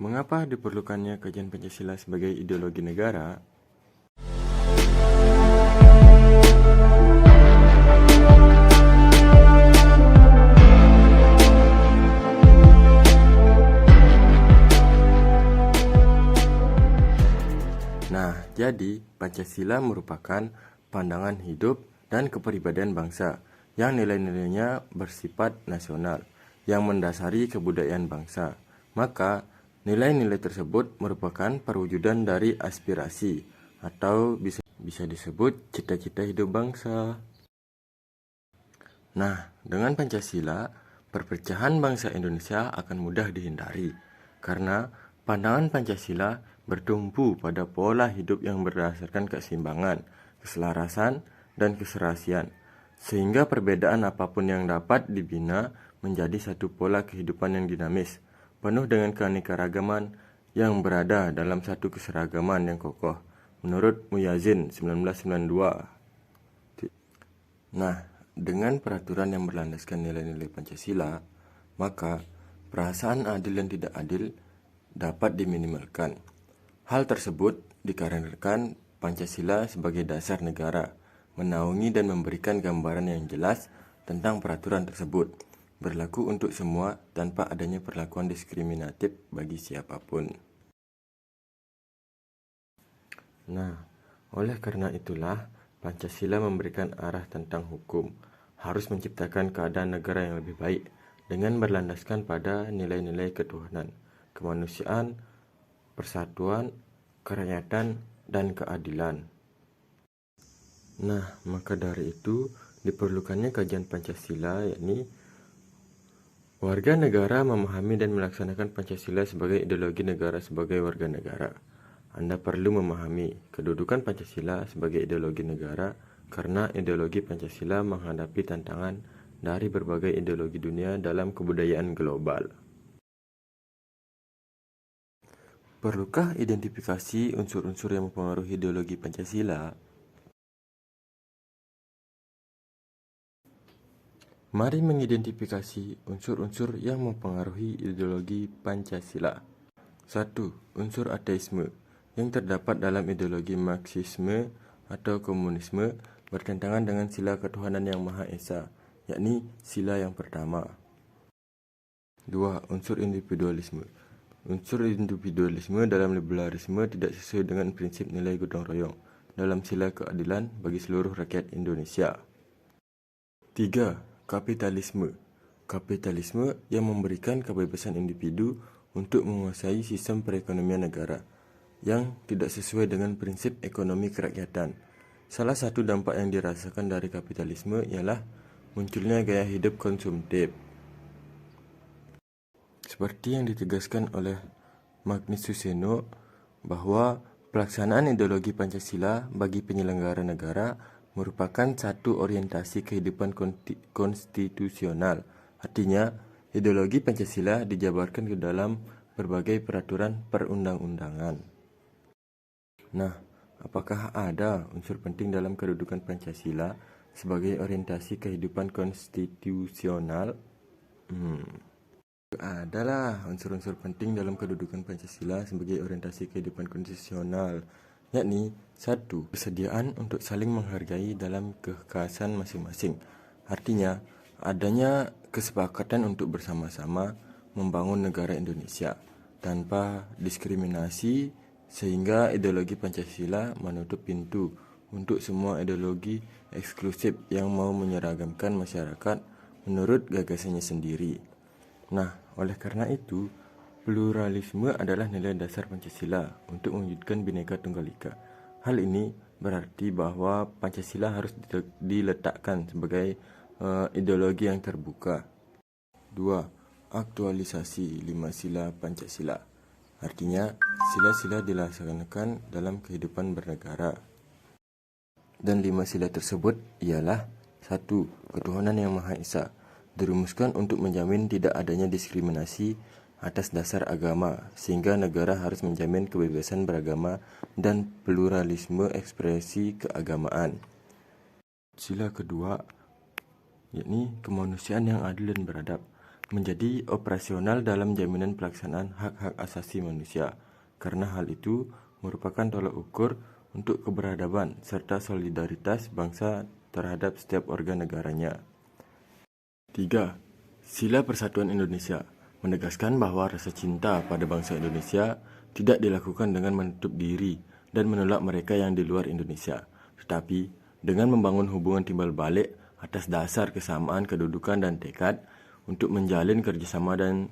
Mengapa diperlukannya kajian Pancasila sebagai ideologi negara? Nah, jadi Pancasila merupakan pandangan hidup dan kepribadian bangsa yang nilai-nilainya bersifat nasional, yang mendasari kebudayaan bangsa. Maka, nilai-nilai tersebut merupakan perwujudan dari aspirasi atau bisa disebut cita-cita hidup bangsa. Nah, dengan Pancasila, perpecahan bangsa Indonesia akan mudah dihindari karena pandangan Pancasila bertumpu pada pola hidup yang berdasarkan keseimbangan, keselarasan, dan keserasian, sehingga perbedaan apapun yang dapat dibina menjadi satu pola kehidupan yang dinamis, penuh dengan keanekaragaman yang berada dalam satu keseragaman yang kokoh, menurut Muyazin 1992. Nah, dengan peraturan yang berlandaskan nilai-nilai Pancasila, maka perasaan adil dan tidak adil dapat diminimalkan. Hal tersebut dikarenakan Pancasila sebagai dasar negara, menaungi dan memberikan gambaran yang jelas tentang peraturan tersebut, berlaku untuk semua tanpa adanya perlakuan diskriminatif bagi siapapun. Nah, oleh karena itulah Pancasila memberikan arah tentang hukum, harus menciptakan keadaan negara yang lebih baik dengan berlandaskan pada nilai-nilai ketuhanan, kemanusiaan, persatuan, kerakyatan, dan keadilan. Nah, maka dari itu diperlukannya kajian Pancasila, yakni warga negara memahami dan melaksanakan Pancasila sebagai ideologi negara. Sebagai warga negara, Anda perlu memahami kedudukan Pancasila sebagai ideologi negara karena ideologi Pancasila menghadapi tantangan dari berbagai ideologi dunia dalam kebudayaan global. Perlukah identifikasi unsur-unsur yang mempengaruhi ideologi Pancasila? Mari mengidentifikasi unsur-unsur yang mempengaruhi ideologi Pancasila. 1. Unsur ateisme yang terdapat dalam ideologi Marxisme atau komunisme bertentangan dengan sila ketuhanan yang Maha Esa, yakni sila yang pertama. 2. Unsur individualisme. Unsur individualisme dalam liberalisme tidak sesuai dengan prinsip nilai gotong royong dalam sila keadilan bagi seluruh rakyat Indonesia. 3. Kapitalisme. Kapitalisme yang memberikan kebebasan individu untuk menguasai sistem perekonomian negara yang tidak sesuai dengan prinsip ekonomi kerakyatan. Salah satu dampak yang dirasakan dari kapitalisme ialah munculnya gaya hidup konsumtif. Seperti yang ditegaskan oleh Magnus Suseno bahwa pelaksanaan ideologi Pancasila bagi penyelenggara negara merupakan satu orientasi kehidupan konstitusional. Artinya, ideologi Pancasila dijabarkan ke dalam berbagai peraturan perundang-undangan. Nah, apakah ada unsur penting dalam kedudukan Pancasila sebagai orientasi kehidupan konstitusional? Adalah unsur-unsur penting dalam kedudukan Pancasila sebagai orientasi kehidupan konstitusional, yakni 1. Persediaan untuk saling menghargai dalam kekhasan masing-masing. Artinya, adanya kesepakatan untuk bersama-sama membangun negara Indonesia tanpa diskriminasi, sehingga ideologi Pancasila menutup pintu untuk semua ideologi eksklusif yang mau menyeragamkan masyarakat menurut gagasannya sendiri. Nah, oleh karena itu, pluralisme adalah nilai dasar Pancasila untuk mewujudkan Bhinneka Tunggal Ika. Hal ini berarti bahwa Pancasila harus diletakkan sebagai ideologi yang terbuka. 2. Aktualisasi 5 sila Pancasila. Artinya, sila-sila dilaksanakan dalam kehidupan bernegara. Dan 5 sila tersebut ialah 1. Ketuhanan yang Maha Esa. dirumuskan untuk menjamin tidak adanya diskriminasi atas dasar agama, sehingga negara harus menjamin kebebasan beragama dan pluralisme ekspresi keagamaan. Sila kedua, yakni kemanusiaan yang adil dan beradab, menjadi operasional dalam jaminan pelaksanaan hak-hak asasi manusia, karena hal itu merupakan tolak ukur untuk keberadaban serta solidaritas bangsa terhadap setiap warga negaranya. 3. Sila Persatuan Indonesia menegaskan bahwa rasa cinta pada bangsa Indonesia tidak dilakukan dengan menutup diri dan menolak mereka yang di luar Indonesia, tetapi dengan membangun hubungan timbal balik atas dasar kesamaan kedudukan dan tekad untuk menjalin kerjasama dan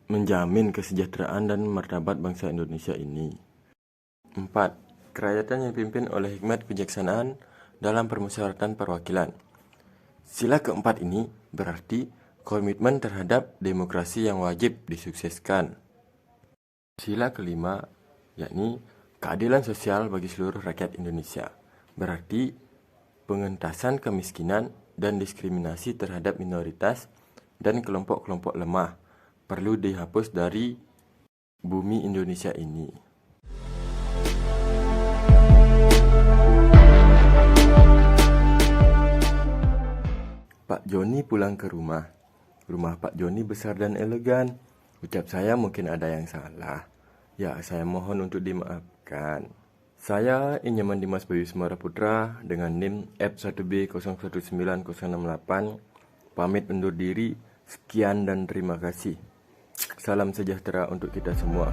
menjamin kesejahteraan dan martabat bangsa Indonesia ini. 4. Kerakyatan yang dipimpin oleh hikmat kebijaksanaan dalam permusyawaratan perwakilan. Sila keempat ini berarti komitmen terhadap demokrasi yang wajib disukseskan. Sila kelima, yakni keadilan sosial bagi seluruh rakyat Indonesia, berarti pengentasan kemiskinan dan diskriminasi terhadap minoritas dan kelompok-kelompok lemah perlu dihapus dari bumi Indonesia ini. Pak Joni pulang ke rumah. Rumah Pak Joni besar dan elegan. Ucap saya mungkin ada yang salah. Ya, saya mohon untuk dimaafkan. Saya Inyaman Dimas Bayu Semara Putra dengan NIM F1B019068 pamit undur diri. Sekian dan terima kasih. Salam sejahtera untuk kita semua.